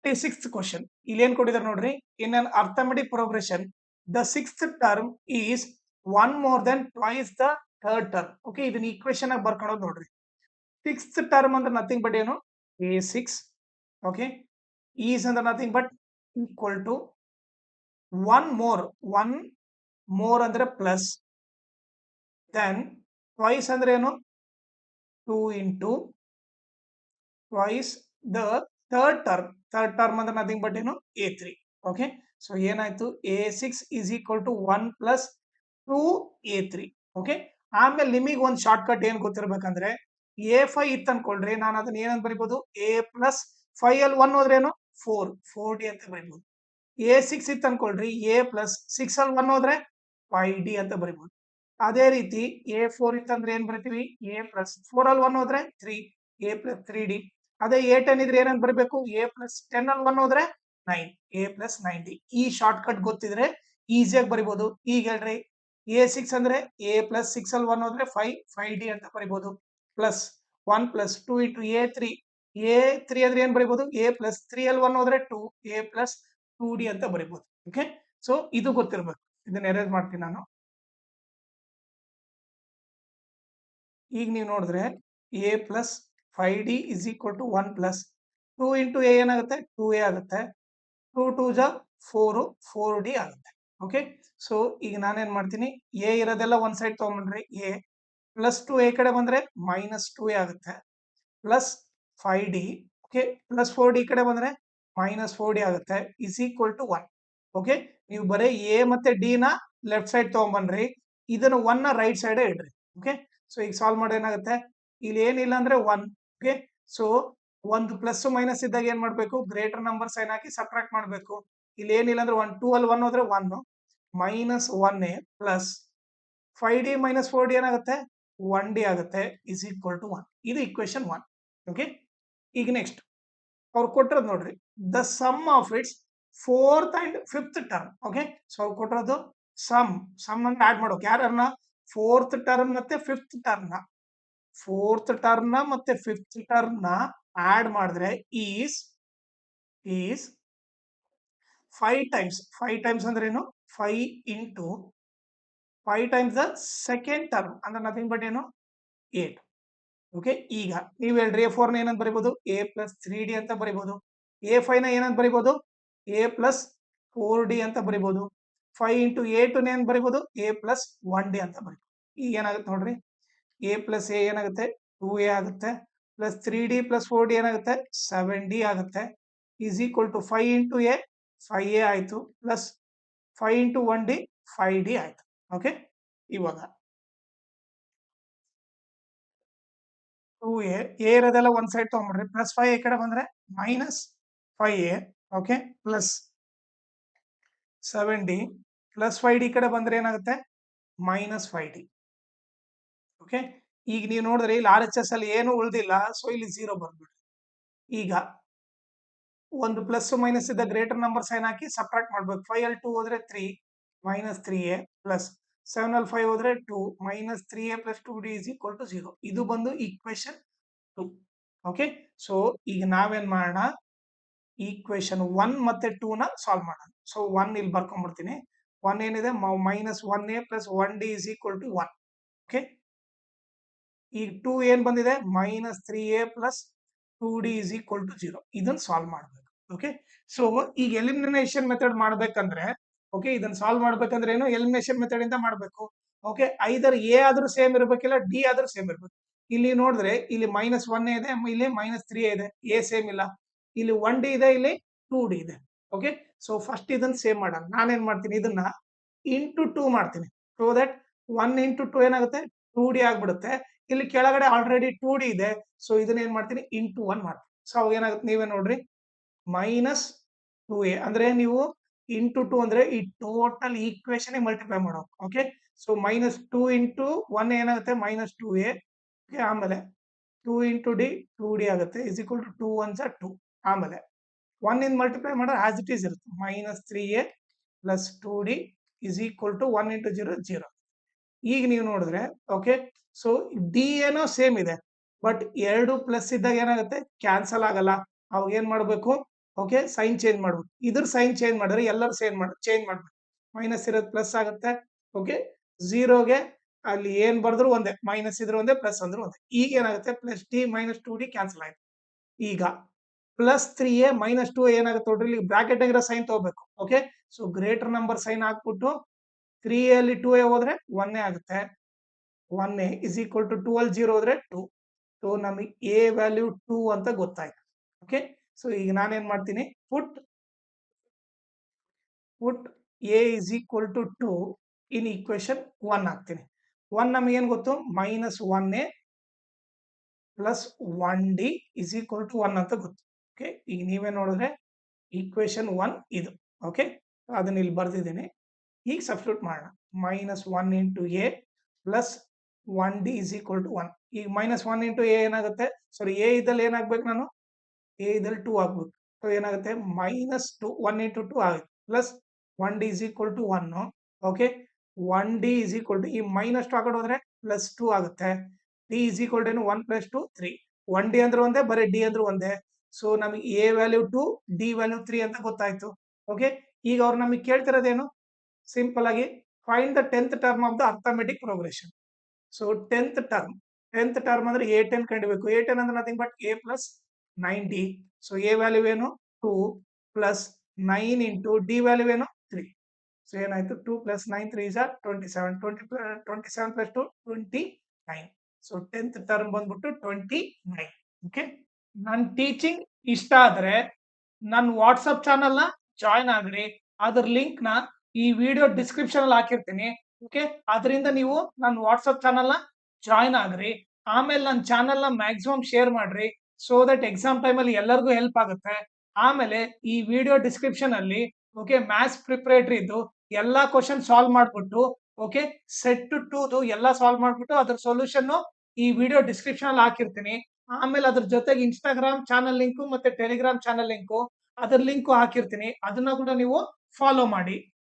56th question ಇಲ್ಲಿ ಏನ್ ಕೊಟ್ಟಿದ್ದಾರೆ ನೋಡ್ರಿ. In an arithmetic progression the sixth term is one more than twice the third term. Okay, ಇದನ್ನ equation ಆಗಿ ಬರ್ಕೊಳ್ಳೋದು ನೋಡ್ರಿ. ಸಿಕ್ಸ್ತ್ ಟರ್ಮ್ ಅಂದ್ರೆ ನಥಿಂಗ್ ಬಟ್ ಏನು, a6. ಓಕೆ, ಈಸ್ ಅಂದ್ರೆ nothing but equal to one more ಅಂದ್ರೆ ಪ್ಲಸ್, ದೆನ್ ಟ್ವೈಸ್ ಅಂದ್ರೆ ಏನು, 2 into twice the third term ಅಂದ್ರೆ ನಥಿಂಗ್ ಬಟ್ ಏನು, a3. ಓಕೆ, ಸೊ ಏನಾಯ್ತು, a6 is equal to 1 plus 2a3. Okay, ಆಮೇಲೆ ನಿಮಗೆ ಒಂದು ಶಾರ್ಟ್ ಕಟ್ ಏನ್ ಗೊತ್ತಿರ್ಬೇಕಂದ್ರೆ, a5 ಇತ್ತು ಅನ್ಕೊಳ್ರಿ, ನಾನು ಅದನ್ನ ಏನಂತ ಬರಿಬಹುದು, a ಪ್ಲಸ್ 5 ಅಲ್ಲಿ 1 ಹೋದ್ರೇನು 4d ಅಂತ ಬರಿಬಹುದು. a6 ಇತ್ತು ಅನ್ಕೊಳ್ರಿ, a ಪ್ಲಸ್ 6 ಅಲ್ಲಿ 1 ಹೋದ್ರೆ 5d ಅಂತ ಬರಿಬಹುದು. ಅದೇ ರೀತಿ a4 ಇತ್ತಂದ್ರೆ ಏನ್ ಬರಿತೀವಿ, a ಪ್ಲಸ್ 4 ಅಲ್ಲಿ 1 ಹೋದ್ರೆ 3, a ಪ್ಲಸ್ 3d. ಅದೇ a10 ಇದ್ರೆ ಏನಂತ ಬರಬೇಕು, a ಪ್ಲಸ್ 10 ಅಲ್ಲಿ 1 ಹೋದ್ರೆ 9, a ಪ್ಲಸ್ 9d. ಈ ಶಾರ್ಟ್ ಕಟ್ ಗೊತ್ತಿದ್ರೆ ಈಸಿಯಾಗಿ ಬರಿಬಹುದು. ಈಗ ಹೇಳ್ರಿ, a6 ಅಂದ್ರೆ a ಪ್ಲಸ್ 6 ಅಲ್ಲಿ 1 ಹೋದ್ರೆ 5d ಅಂತ ಬರಿಬಹುದು. ಪ್ಲಸ್ 1 ಪ್ಲಸ್ 2 ಇಂಟು a3 ಅಂದ್ರೆ ಏನ್ ಬರಿಬಹುದು, a ಪ್ಲಸ್ 3 ಅಲ್ಲಿ 1 ಹೋದ್ರೆ 2, a ಪ್ಲಸ್ 2d ಅಂತ ಬರಿಬಹುದು. ಓಕೆ, ಸೊ ಇದು ಗೊತ್ತಿರ್ಬೇಕು. ಇದನ್ನ ಎರೇಸ್ ಮಾಡ್ತೀನಿ ನಾನು. ಈಗ ನೀವು ನೋಡಿದ್ರೆ a plus 5d is equal to 1 plus 2 into a ಏನಾಗುತ್ತೆ, 2a ಆಗುತ್ತೆ. 2 2 ಜ 4d ಆಗುತ್ತೆ. ಓಕೆ, ಸೊ ಈಗ ನಾನೇನ್ ಮಾಡ್ತೀನಿ, a ಇರೋದೆಲ್ಲ ಒಂದ್ ಸೈಡ್ ತಗೊಂಡ್ರೆ a ಪ್ಲಸ್ 2a ಕಡೆ ಬಂದ್ರೆ ಮೈನಸ್ 2a ಆಗುತ್ತೆ, plus 5d. Okay, plus 4d ಕಡೆ ಬಂದ್ರೆ ಮೈನಸ್ 4d ಆಗುತ್ತೆ, ಇಸ್ ಈಕ್ವಲ್ ಟು 1. ಓಕೆ, ನೀವು ಬರೀ a ಮತ್ತೆ d ನ ಲೆಫ್ಟ್ ಸೈಡ್ ತಗೊಂಡ್ಬನ್ರಿ, ಇದನ್ನ 1 ನ ರೈಟ್ ಸೈಡ್ ಇಡ್ರಿ. ಓಕೆ, ಸೊ ಈಗ ಸಾಲ್ವ್ ಮಾಡಿ ಏನಾಗುತ್ತೆ, ಇಲ್ಲಿ ಏನಿಲ್ಲ ಅಂದ್ರೆ 1. ಓಕೆ, ಸೊ ಒಂದು ಪ್ಲಸ್ ಮೈನಸ್ ಇದ್ದಾಗ ಏನ್ ಮಾಡ್ಬೇಕು, ಗ್ರೇಟರ್ ನಂಬರ್ ಸೈನ್ ಹಾಕಿ ಸಬ್ಟ್ರಾಕ್ಟ್ ಮಾಡ್ಬೇಕು. ಇಲ್ಲಿ ಏನಿಲ್ಲ ಅಂದ್ರೆ 1, 2 ಅಲ್ಲಿ 1 ಹೋದ್ರೆ 1, minus 1a plus 5d minus 4d ಏನಾಗುತ್ತೆ, 1d ಆಗುತ್ತೆ, ಇಸ್ ಈಕ್ವಲ್ ಟು 1. ಇದು ಇಕ್ವೇಶನ್ 1. ಓಕೆ, ಈಗ ನೆಕ್ಸ್ಟ್ ಅವ್ರು ಕೊಟ್ಟಿರೋದು ನೋಡ್ರಿ, the sum of its fourth and fifth term. Okay, so ಅವ್ರು ಕೊಟ್ಟಿರೋದು ಸಮ್ ಅಂತ ಆಡ್ ಮಾಡೋಕೆ, ಯಾರನ್ನ, ಫೋರ್ತ್ ಟರ್ಮ್ ಮತ್ತೆ ಫಿಫ್ತ್ ಟರ್ಮ್ ನ, ಮತ್ತೆ ಫಿಫ್ತ್ ಟರ್ಮ್ ನ ಆಡ್ ಮಾಡಿದ್ರೆ ಈಸ್ 5 ಟೈಮ್ಸ್ ಅಂದ್ರೆ ಏನು, 5 into 5 times the second term ಅಂದ್ರೆ ನಥಿಂಗ್ ಬಟ್ ಏನು, 8. ಓಕೆ, ಈಗ ನೀವು ಹೇಳ್ರಿ a4 ನ ಏನಂತ ಬರಿಬಹುದು, a ಪ್ಲಸ್ 3d ಅಂತ ಬರಿಬಹುದು. a5 ನ ಏನಂತ ಬರಿಬಹುದು, a ಪ್ಲಸ್ 4d ಅಂತ ಬರಿಬಹುದು. 5 ಇಂಟು a2 ನ ಏನ್ ಬರಿಬಹುದು, a ಪ್ಲಸ್ 1d ಅಂತ ಬರಿಬಹುದು. ಈಗ ಏನಾಗುತ್ತೆ ನೋಡ್ರಿ, a ಪ್ಲಸ್ a ಏನಾಗುತ್ತೆ, 2a ಆಗುತ್ತೆ, ಪ್ಲಸ್ 3d ಪ್ಲಸ್ 4d ಏನಾಗುತ್ತೆ, 7d ಆಗುತ್ತೆ, is equal to 5 into a 5a ಆಯ್ತು, ಪ್ಲಸ್ 5 ಇಂಟು 1d 5d ಆಯ್ತು. ಓಕೆ, ಇವಾಗ 2a ಇರೋದೆಲ್ಲ ಒಂದ್ ಸೈಡ್ ತಗೊಂಡ್ಬಿಡ್ರಿ, ಪ್ಲಸ್ 5 ಈ ಕಡೆ ಬಂದ್ರೆ minus 5a. Okay, plus 7d plus 5d ಕಡೆ ಬಂದ್ರೆ ಏನಾಗುತ್ತೆ, ಮೈನಸ್ 5d. ಓಕೆ, ಈಗ ನೀವು ನೋಡಿದ್ರೆ ಇಲ್ಲಿ RHS ಅಲ್ಲಿ ಏನು ಉಳಿದಿಲ್ಲ, ಸೊ ಇಲ್ಲಿ 0 ಬಂದ್ಬಿಡ್ರಿ. ಈಗ ಒಂದು ಪ್ಲಸ್ ಮೈನಸ್ ಇದ್ದ ಗ್ರೇಟರ್ ನಂಬರ್ ಸೈನ್ ಹಾಕಿ ಸಬ್ಟ್ರಾಕ್ಟ್ ಮಾಡ್ಬೇಕು. 5 ಅಲ್ಲಿ 2 ಹೋದ್ರೆ 3, ಮೈನಸ್ 3a ಪ್ಲಸ್ 7 ಅಲ್ಲಿ 5 ಹೋದ್ರೆ 2, minus 3a plus 2d is equal to 0. ಇದು ಬಂದು ಈಕ್ವೇಶನ್ 2. ಓಕೆ, ಸೊ ಈಗ ನಾವೇನ್ ಮಾಡೋಣ, ಈಕ್ವೇಶನ್ 1 ಮತ್ತೆ 2 ನ ಸಾಲ್ವ್ ಮಾಡೋಣ. ಸೊ 1 ಇಲ್ಲಿ ಬರ್ಕೊಂಡ್ಬಿಡ್ತೀನಿ. 1 ಏನಿದೆ, minus 1a plus 1d is equal to 1. Okay, ಈಗ 2 ಏನ್ ಬಂದಿದೆ, minus 3a plus 2d is equal to 0. ಇದನ್ನ ಸಾಲ್ವ್ ಮಾಡ್ಬೇಕು. ಓಕೆ, ಸೊ ಈಗ ಎಲಿಮಿನೇಷನ್ ಮೆಥಡ್ ಮಾಡ್ಬೇಕಂದ್ರೆ, ಓಕೆ, ಇದನ್ನ ಸಾಲ್ವ್ ಮಾಡ್ಬೇಕಂದ್ರೆ ಏನು, ಎಲಿಮಿನೇಷನ್ ಮೆಥಡ್ ಇಂದ ಮಾಡ್ಬೇಕು. ಓಕೆ, ಐದರ್ ಎ ಆದ್ರೂ ಸೇಮ್ ಇರ್ಬೇಕಿಲ್ಲ, ಡಿ ಆದ್ರೂ ಸೇಮ್ ಇರ್ಬೇಕು. ಇಲ್ಲಿ ನೋಡಿದ್ರೆ ಇಲ್ಲಿ ಮೈನಸ್ 1 ಇದೆ, ಇಲ್ಲಿ ಮೈನಸ್ 3 ಇದೆ, ಎ ಸೇಮ್ ಇಲ್ಲ. ಇಲ್ಲಿ 1d ಇದೆ, ಇಲ್ಲಿ 2d ಇದೆ. ಓಕೆ, ಸೊ ಫಸ್ಟ್ ಇದನ್ನ ಸೇಮ್ ಮಾಡೋಣ. ನಾನೇನ್ ಮಾಡ್ತೀನಿ, ಇದನ್ನ ಇಂಟು 2 ಮಾಡ್ತೀನಿ. ಸೊ ದಟ್ 1 ಇಂಟು 2 ಏನಾಗುತ್ತೆ, 2d ಆಗ್ಬಿಡುತ್ತೆ. ಇಲ್ಲಿ ಕೆಳಗಡೆ ಆಲ್ರೆಡಿ 2d ಇದೆ, ಸೊ ಇದನ್ನ ಏನ್ ಮಾಡ್ತೀನಿ, ಇಂಟು 1 ಮಾಡ್ತೀನಿ. ಸೊ ಅವಾಗ ಏನಾಗುತ್ತೆ ನೀವೇ ನೋಡ್ರಿ, ಮೈನಸ್ 2a ಅಂದ್ರೆ ನೀವು ಇಂಟು 2 ಅಂದ್ರೆ ಈ ಟೋಟಲ್ ಈಕ್ವೇಶನ್ ಮಲ್ಟಿಪ್ಲೈ ಮಾಡೋದು. ಓಕೆ, ಸೊ ಮೈನಸ್ 2 ಇಂಟು 1 ಏನಾಗುತ್ತೆ, ಮೈನಸ್ 2a. ಓಕೆ, ಆಮೇಲೆ 2 ಇಂಟು d 2d ಆಗುತ್ತೆ, ಇಸ್ ಈಕ್ವಲ್ ಟು 2 1 2. ಆಮೇಲೆ 1 ಇಂದ ಮಲ್ಟಿಪ್ಲೈ ಮಾಡಿದ್ರೆ ಆಸ್ ಇಟ್ ಈಸ್ ಇರುತ್ತೆ, minus 3a plus 2d is equal to 1 into 0 0. ಈಗ ನೀವು ನೋಡಿದ್ರೆ, ಓಕೆ, ಸೊ ಡಿ ಏನೋ ಸೇಮ್ ಇದೆ, ಬಟ್ ಎರಡು ಪ್ಲಸ್ ಇದ್ದಾಗ ಏನಾಗುತ್ತೆ, ಕ್ಯಾನ್ಸಲ್ ಆಗಲ್ಲ. ಅವಾಗ ಏನ್ ಮಾಡ್ಬೇಕು, ಓಕೆ ಸೈನ್ ಚೇಂಜ್ ಮಾಡ್ಬೇಕು. ಇದ್ರ ಸೈನ್ ಚೇಂಜ್ ಮಾಡಿದ್ರೆ ಎಲ್ಲರೂ ಚೇಂಜ್ ಮಾಡ್ಬೇಕು. ಮೈನಸ್ ಇರೋದು ಪ್ಲಸ್ ಆಗುತ್ತೆ. ಓಕೆ ಝೀರೋಗೆ ಅಲ್ಲಿ ಏನ್ ಬರೆದ್ರು ಒಂದೇ, ಮೈನಸ್ ಇದ್ರು ಒಂದೇ ಪ್ಲಸ್ ಅಂದ್ರು ಒಂದೇ. ಈಗ ಏನಾಗುತ್ತೆ plus D minus 2d cancel ಆಯ್ತು. ಈಗ ಪ್ಲಸ್ 3a ಮೈನಸ್ 2a ಏನಾಗುತ್ತೆ ನೋಡ್ರಿ, ಇಲ್ಲಿ ಬ್ರಾಕೆಟ್ ಆಗಿರೋ ಸೈನ್ ತಗೋಬೇಕು. Okay so greater number sign ಹಾಕ್ಬಿಟ್ಟು 3a ಅಲ್ಲಿ 2a ಹೋದ್ರೆ 1a ಆಗುತ್ತೆ. 1a ಇಸ್ ಈಕ್ವಲ್ ಟು 2 ಅಲ್ಲಿ 0 ಹೋದ್ರೆ 2. ಸೊ ನಮಗೆ a ವ್ಯಾಲ್ಯೂ 2 ಅಂತ ಗೊತ್ತಾಯ್ತು. ಓಕೆ ಸೊ ಈಗ ನಾನೇನ್ ಮಾಡ್ತೀನಿ, ಪುಟ್ a is equal to 2 in equation 1 ಹಾಕ್ತೀನಿ. 1 ನಮಗೆ ಏನ್ ಗೊತ್ತು, minus 1a plus 1d is equal to 1 ಅಂತ ಗೊತ್ತು. ಓಕೆ ಈಗ ನೀವೇ ನೋಡಿದ್ರೆ ಈಕ್ವೇಶನ್ 1 ಇದು. ಓಕೆ ಅದನ್ನ ಇಲ್ಲಿ ಬರ್ದಿದ್ದೀನಿ. ಈಗ ಸಬ್ಸ್ಟಿಟ್ಯೂಟ್ ಮಾಡೋಣ. Minus 1 into A plus 1d is equal to 1. ಈಗ ಮೈನಸ್ 1 ಇಂಟು ಎ ಏನಾಗುತ್ತೆ, ಸಾರಿ ಎ ಇದ್ದಲ್ಲಿ ಏನಾಗ್ಬೇಕು, ನಾನು ಎ ಇದ್ದಲ್ಲಿ 2 ಆಗ್ಬೇಕು. ಸೊ ಏನಾಗುತ್ತೆ ಮೈನಸ್ 2 1 ಇಂಟು 2 ಆಗುತ್ತೆ plus 1d is equal to 1. Okay 1d is equal to ಈ ಮೈನಸ್ 2 ಆ ಕಡೆ ಹೋದ್ರೆ ಪ್ಲಸ್ 2 ಆಗುತ್ತೆ. d is equal to 1 plus 2 3. 1d ಅಂದ್ರೆ ಒಂದೇ, ಬರೀ d ಅಂದ್ರೆ ಒಂದೇ. ಸೊ ನಮಗೆ a ವ್ಯಾಲ್ಯೂ 2 d ವ್ಯಾಲ್ಯೂ 3 ಅಂತ ಗೊತ್ತಾಯ್ತು. ಓಕೆ ಈಗ ಅವ್ರು ನಮಗೆ ಕೇಳ್ತಿರೋದೇನು, ಸಿಂಪಲ್ ಆಗಿ find the 10th term of the arithmetic progression. So 10th term ಅಂದ್ರೆ a10 ಕಂಡಿಬೇಕು. a10 ಅಂದ್ರೆ nothing but a plus 9d. So a value ಏನು 2 ಪ್ಲಸ್ 9 ಇಂಟು ಡಿ ವ್ಯಾಲ್ಯೂ ಏನು 3. ಸೊ ಏನಾಯ್ತು 2 plus 9 3 is 27. 27 plus 2 29. So 10th term ಬಂದ್ಬಿಟ್ಟು 29. Okay ನನ್ನ teaching ಇಷ್ಟ ಆದ್ರೆ ನನ್ನ ವಾಟ್ಸಪ್ ಚಾನಲ್ ನ ಜಾಯ್ನ್ ಆಗ್ರಿ. ಅದ್ರ ಲಿಂಕ್ ನ ಈ ವಿಡಿಯೋ ಡಿಸ್ಕ್ರಿಪ್ಷನ್ ಅಲ್ಲಿ ಹಾಕಿರ್ತೀನಿ. ಓಕೆ ಅದರಿಂದ ನೀವು ನನ್ನ ವಾಟ್ಸಪ್ ಚಾನಲ್ ನ ಜಾಯ್ನ್ ಆಗ್ರಿ. ಆಮೇಲೆ ನನ್ನ ಚಾನಲ್ ನ ಮ್ಯಾಕ್ಸಿಮಮ್ ಶೇರ್ ಮಾಡ್ರಿ, ಸೊ ದಟ್ ಎಕ್ಸಾಮ್ ಟೈಮ್ ಅಲ್ಲಿ ಎಲ್ಲರಿಗೂ ಹೆಲ್ಪ್ ಆಗುತ್ತೆ. ಆಮೇಲೆ ಈ ವಿಡಿಯೋ ಡಿಸ್ಕ್ರಿಪ್ಷನ್ ಅಲ್ಲಿ ಓಕೆ ಮ್ಯಾಥ್ಸ್ ಪ್ರಿಪರೇಟರಿ ಇದ್ದು ಎಲ್ಲಾ ಕ್ವಶನ್ ಸಾಲ್ವ್ ಮಾಡ್ಬಿಟ್ಟು ಓಕೆ ಸೆಟ್ ಟು ಎಲ್ಲ ಸಾಲ್ವ್ ಮಾಡ್ಬಿಟ್ಟು ಅದ್ರ ಸೊಲ್ಯೂಷನ್ ಈ ವಿಡಿಯೋ ಡಿಸ್ಕ್ರಿಪ್ಷನ್ ಅಲ್ಲಿ ಹಾಕಿರ್ತೀನಿ. ಆಮೇಲೆ ಅದ್ರ ಜೊತೆಗೆ ಇನ್ಸ್ಟಾಗ್ರಾಮ್ ಚಾನಲ್ ಲಿಂಕು ಮತ್ತೆ ಟೆಲಿಗ್ರಾಮ್ ಚಾನಲ್ ಲಿಂಕು, ಅದ್ರ ಲಿಂಕು ಹಾಕಿರ್ತೀನಿ. ಅದನ್ನ ಕೂಡ ನೀವು ಫಾಲೋ ಮಾಡಿ.